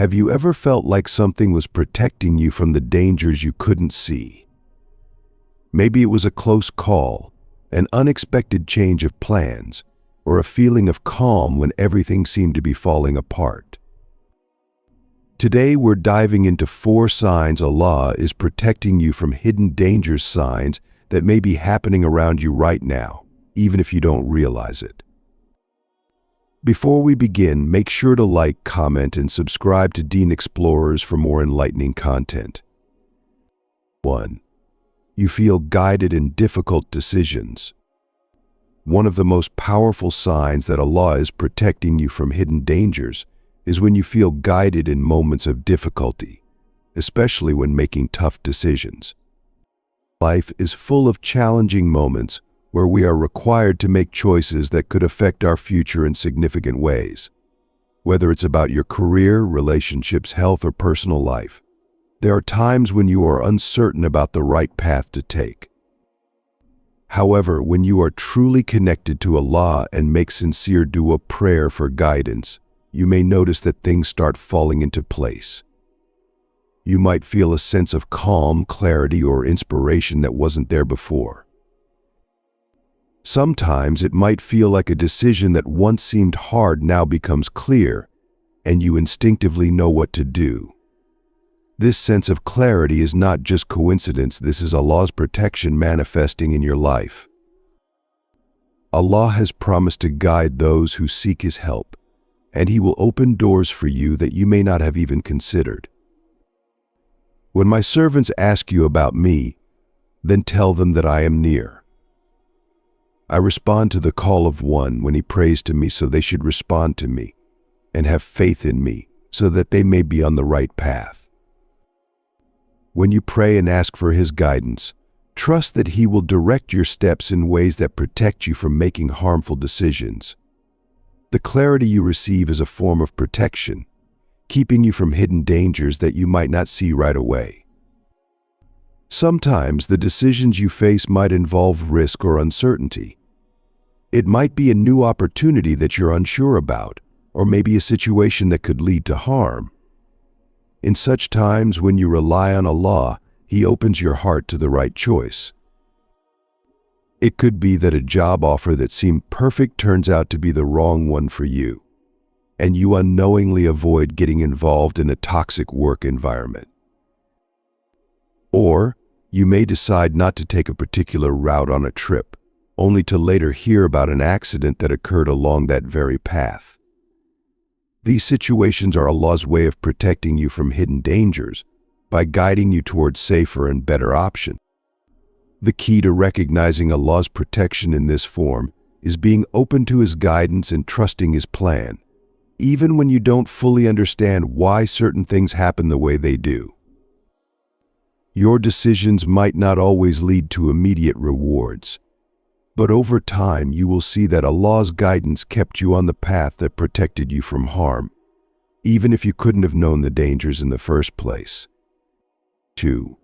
Have you ever felt like something was protecting you from the dangers you couldn't see? Maybe it was a close call, an unexpected change of plans, or a feeling of calm when everything seemed to be falling apart. Today we're diving into 4 signs Allah is protecting you from hidden danger, signs that may be happening around you right now, even if you don't realize it. Before we begin, make sure to like, comment, and subscribe to Deen Xplorers for more enlightening content. 1. You feel guided in difficult decisions. One of the most powerful signs that Allah is protecting you from hidden dangers is when you feel guided in moments of difficulty, especially when making tough decisions. Life is full of challenging moments where we are required to make choices that could affect our future in significant ways. Whether it's about your career, relationships, health, or personal life, there are times when you are uncertain about the right path to take. However, when you are truly connected to Allah and make sincere dua, prayer for guidance, you may notice that things start falling into place. You might feel a sense of calm, clarity, or inspiration that wasn't there before. Sometimes it might feel like a decision that once seemed hard now becomes clear, and you instinctively know what to do. This sense of clarity is not just coincidence, this is Allah's protection manifesting in your life. Allah has promised to guide those who seek His help, and He will open doors for you that you may not have even considered. When my servants ask you about me, then tell them that I am near. I respond to the call of one when he prays to me, so they should respond to me and have faith in me so that they may be on the right path. When you pray and ask for His guidance, trust that He will direct your steps in ways that protect you from making harmful decisions. The clarity you receive is a form of protection, keeping you from hidden dangers that you might not see right away. Sometimes the decisions you face might involve risk or uncertainty. It might be a new opportunity that you're unsure about, or maybe a situation that could lead to harm. In such times, when you rely on Allah, He opens your heart to the right choice. It could be that a job offer that seemed perfect turns out to be the wrong one for you, and you unknowingly avoid getting involved in a toxic work environment. Or you may decide not to take a particular route on a trip, only to later hear about an accident that occurred along that very path. These situations are Allah's way of protecting you from hidden dangers by guiding you towards safer and better options. The key to recognizing Allah's protection in this form is being open to His guidance and trusting His plan, even when you don't fully understand why certain things happen the way they do. Your decisions might not always lead to immediate rewards, but over time you will see that Allah's guidance kept you on the path that protected you from harm, even if you couldn't have known the dangers in the first place. 2.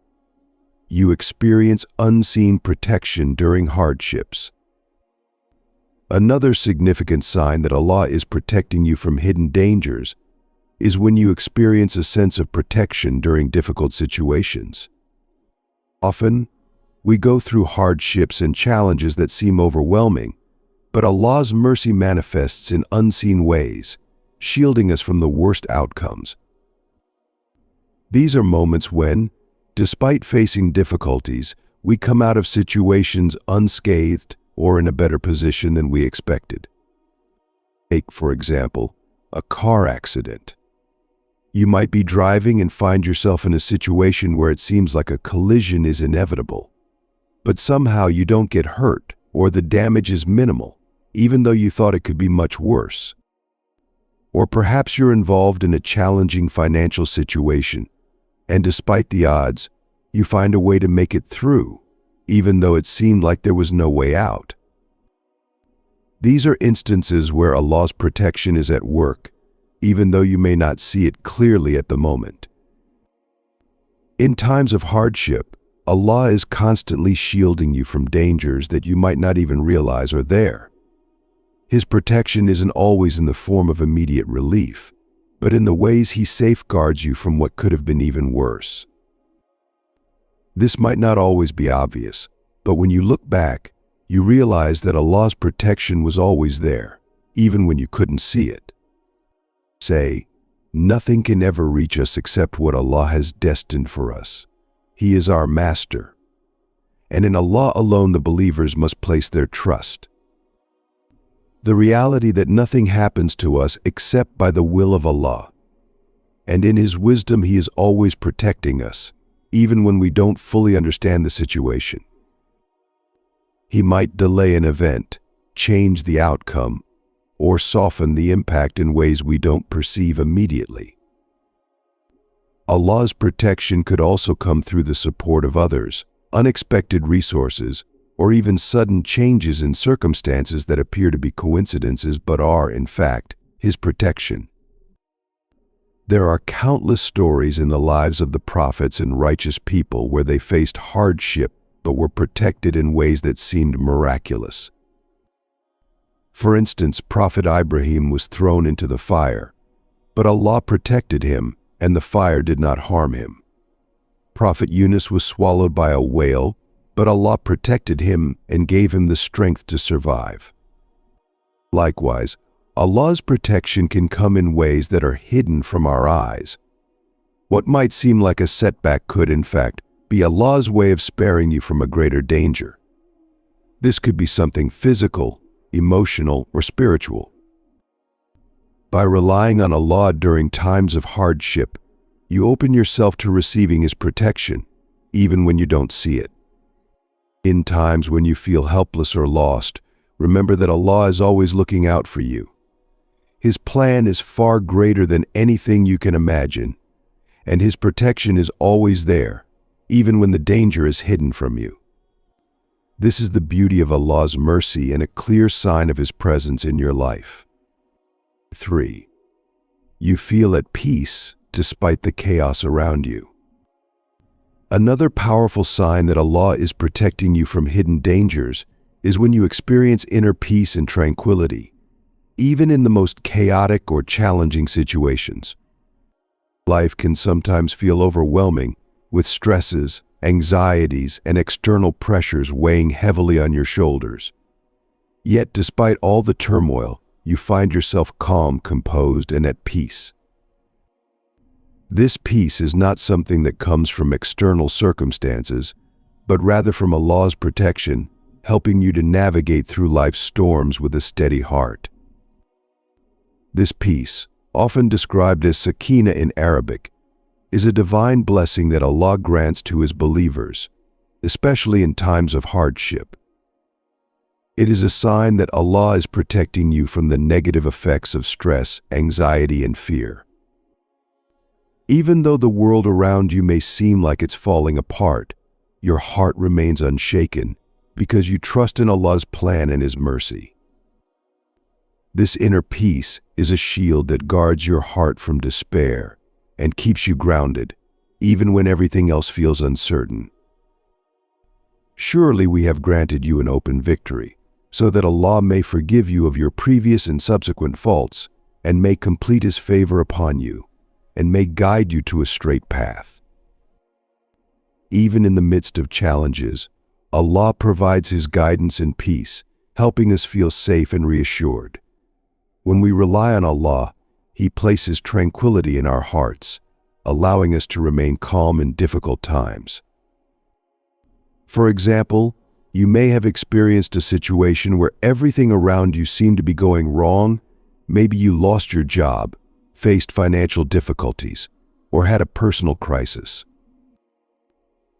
You experience unseen protection during hardships. Another significant sign that Allah is protecting you from hidden dangers is when you experience a sense of protection during difficult situations. Often, we go through hardships and challenges that seem overwhelming, but Allah's mercy manifests in unseen ways, shielding us from the worst outcomes. These are moments when, despite facing difficulties, we come out of situations unscathed or in a better position than we expected. Take, for example, a car accident. You might be driving and find yourself in a situation where it seems like a collision is inevitable, but somehow you don't get hurt or the damage is minimal, even though you thought it could be much worse. Or perhaps you're involved in a challenging financial situation, and despite the odds, you find a way to make it through, even though it seemed like there was no way out. These are instances where Allah's protection is at work, even though you may not see it clearly at the moment. In times of hardship, Allah is constantly shielding you from dangers that you might not even realize are there. His protection isn't always in the form of immediate relief. but in the ways He safeguards you from what could have been even worse. This might not always be obvious, but when you look back, you realize that Allah's protection was always there, even when you couldn't see it. Say, nothing can ever reach us except what Allah has destined for us. He is our Master. And in Allah alone the believers must place their trust. The reality that nothing happens to us except by the will of Allah. And in His wisdom He is always protecting us, even when we don't fully understand the situation. He might delay an event, change the outcome, or soften the impact in ways we don't perceive immediately. Allah's protection could also come through the support of others, unexpected resources, or even sudden changes in circumstances that appear to be coincidences but are, in fact, His protection. There are countless stories in the lives of the prophets and righteous people where they faced hardship but were protected in ways that seemed miraculous. For instance, Prophet Ibrahim was thrown into the fire, but Allah protected him and the fire did not harm him. Prophet Yunus was swallowed by a whale, but Allah protected him and gave him the strength to survive. Likewise, Allah's protection can come in ways that are hidden from our eyes. What might seem like a setback could, in fact, be Allah's way of sparing you from a greater danger. This could be something physical, emotional, or spiritual. By relying on Allah during times of hardship, you open yourself to receiving His protection, even when you don't see it. In times when you feel helpless or lost, remember that Allah is always looking out for you. His plan is far greater than anything you can imagine, and His protection is always there, even when the danger is hidden from you. This is the beauty of Allah's mercy and a clear sign of His presence in your life. 3. You feel at peace despite the chaos around you. Another powerful sign that Allah is protecting you from hidden dangers is when you experience inner peace and tranquility, even in the most chaotic or challenging situations. Life can sometimes feel overwhelming, with stresses, anxieties, and external pressures weighing heavily on your shoulders. Yet, despite all the turmoil, you find yourself calm, composed, and at peace. This peace is not something that comes from external circumstances, but rather from Allah's protection, helping you to navigate through life's storms with a steady heart. This peace, often described as sakina in Arabic, is a divine blessing that Allah grants to His believers, especially in times of hardship. It is a sign that Allah is protecting you from the negative effects of stress, anxiety, and fear. Even though the world around you may seem like it's falling apart, your heart remains unshaken because you trust in Allah's plan and His mercy. This inner peace is a shield that guards your heart from despair and keeps you grounded, even when everything else feels uncertain. Surely we have granted you an open victory, so that Allah may forgive you of your previous and subsequent faults, and may complete His favor upon you, and may guide you to a straight path. Even in the midst of challenges, Allah provides His guidance and peace, helping us feel safe and reassured. When we rely on Allah, He places tranquility in our hearts, allowing us to remain calm in difficult times. For example, you may have experienced a situation where everything around you seemed to be going wrong. Maybe you lost your job, faced financial difficulties, or had a personal crisis.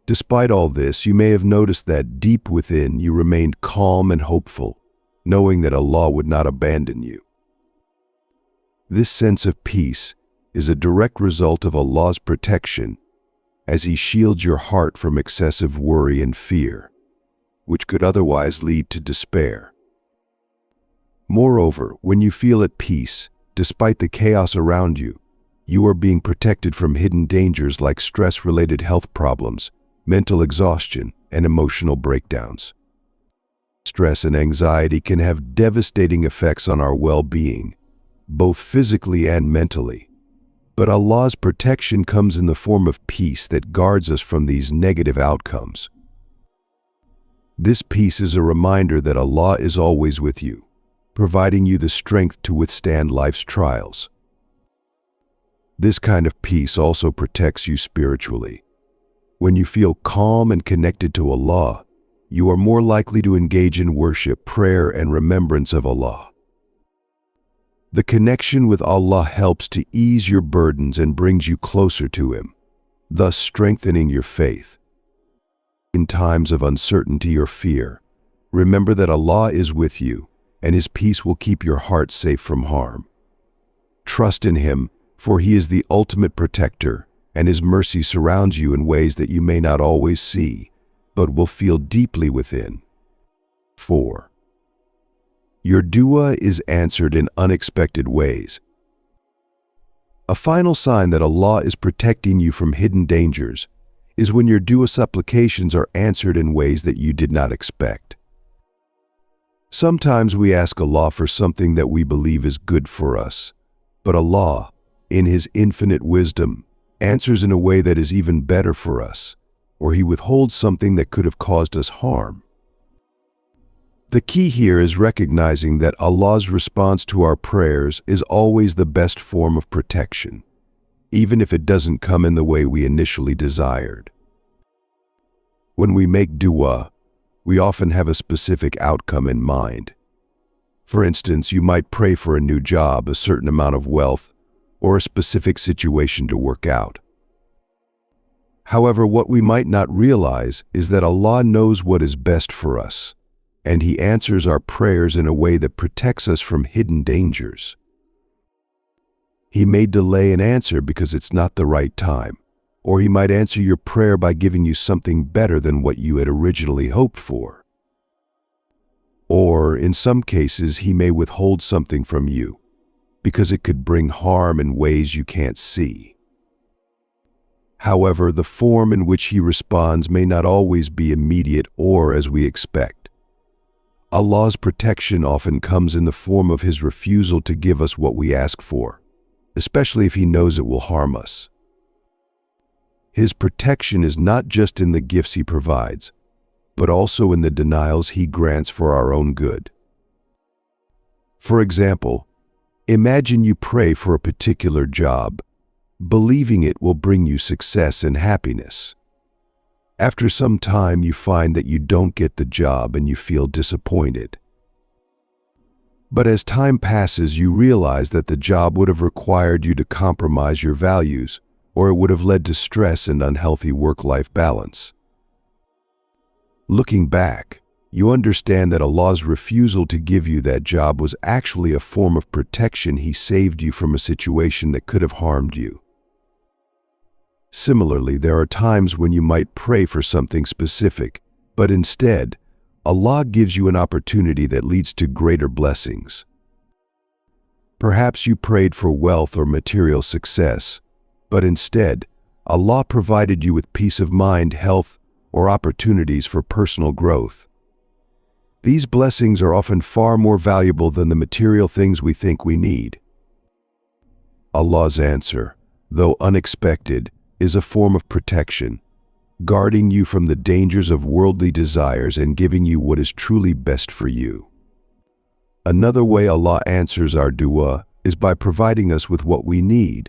Despite all this, you may have noticed that deep within you remained calm and hopeful, knowing that Allah would not abandon you. This sense of peace is a direct result of Allah's protection, as He shields your heart from excessive worry and fear, which could otherwise lead to despair. Moreover, when you feel at peace, despite the chaos around you, you are being protected from hidden dangers like stress-related health problems, mental exhaustion, and emotional breakdowns. Stress and anxiety can have devastating effects on our well-being, both physically and mentally, But Allah's protection comes in the form of peace that guards us from these negative outcomes. This peace is a reminder that Allah is always with you, providing you the strength to withstand life's trials. This kind of peace also protects you spiritually. When you feel calm and connected to Allah, you are more likely to engage in worship, prayer, and remembrance of Allah. The connection with Allah helps to ease your burdens and brings you closer to Him, thus strengthening your faith. In times of uncertainty or fear, remember that Allah is with you, and His peace will keep your heart safe from harm. Trust in Him, for He is the ultimate protector, and His mercy surrounds you in ways that you may not always see, but will feel deeply within. 4. Your dua is answered in unexpected ways. A final sign that Allah is protecting you from hidden dangers is when your dua supplications are answered in ways that you did not expect. Sometimes we ask Allah for something that we believe is good for us, but Allah, in His infinite wisdom, answers in a way that is even better for us, or He withholds something that could have caused us harm. The key here is recognizing that Allah's response to our prayers is always the best form of protection, even if it doesn't come in the way we initially desired. When we make dua, we often have a specific outcome in mind. For instance, you might pray for a new job, a certain amount of wealth, or a specific situation to work out. However, what we might not realize is that Allah knows what is best for us, and He answers our prayers in a way that protects us from hidden dangers. He may delay an answer because it's not the right time, or He might answer your prayer by giving you something better than what you had originally hoped for. Or, in some cases, He may withhold something from you, because it could bring harm in ways you can't see. However, the form in which He responds may not always be immediate or as we expect. Allah's protection often comes in the form of His refusal to give us what we ask for, especially if He knows it will harm us. His protection is not just in the gifts He provides, but also in the denials He grants for our own good. For example, imagine you pray for a particular job, believing it will bring you success and happiness. After some time, you find that you don't get the job and you feel disappointed. But as time passes, you realize that the job would have required you to compromise your values, or it would have led to stress and unhealthy work-life balance. Looking back, you understand that Allah's refusal to give you that job was actually a form of protection. He saved you from a situation that could have harmed you. Similarly, there are times when you might pray for something specific, but instead, Allah gives you an opportunity that leads to greater blessings. Perhaps you prayed for wealth or material success, but instead, Allah provided you with peace of mind, health, or opportunities for personal growth. These blessings are often far more valuable than the material things we think we need. Allah's answer, though unexpected, is a form of protection, guarding you from the dangers of worldly desires and giving you what is truly best for you. Another way Allah answers our dua is by providing us with what we need,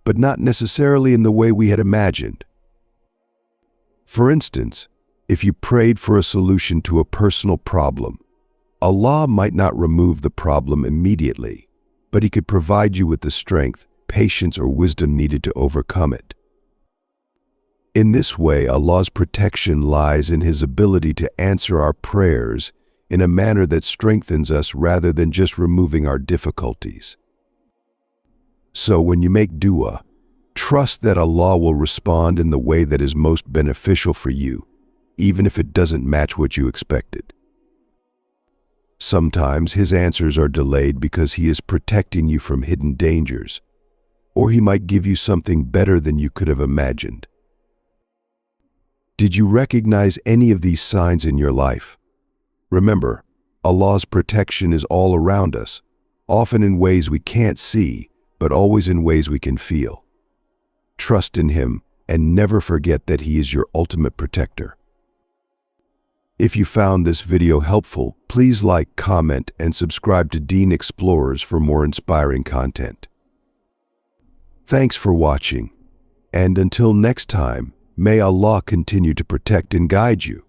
but not necessarily in the way we had imagined. For instance, if you prayed for a solution to a personal problem, Allah might not remove the problem immediately, but He could provide you with the strength, patience, or wisdom needed to overcome it. In this way, Allah's protection lies in His ability to answer our prayers in a manner that strengthens us rather than just removing our difficulties. So when you make dua, trust that Allah will respond in the way that is most beneficial for you, even if it doesn't match what you expected. Sometimes His answers are delayed because He is protecting you from hidden dangers, or He might give you something better than you could have imagined. Did you recognize any of these signs in your life? Remember, Allah's protection is all around us, often in ways we can't see, but always in ways we can feel. trust in Him, and never forget that He is your ultimate protector. If you found this video helpful, please like, comment, and subscribe to Deen Explorers for more inspiring content. Thanks for watching, and until next time, may Allah continue to protect and guide you.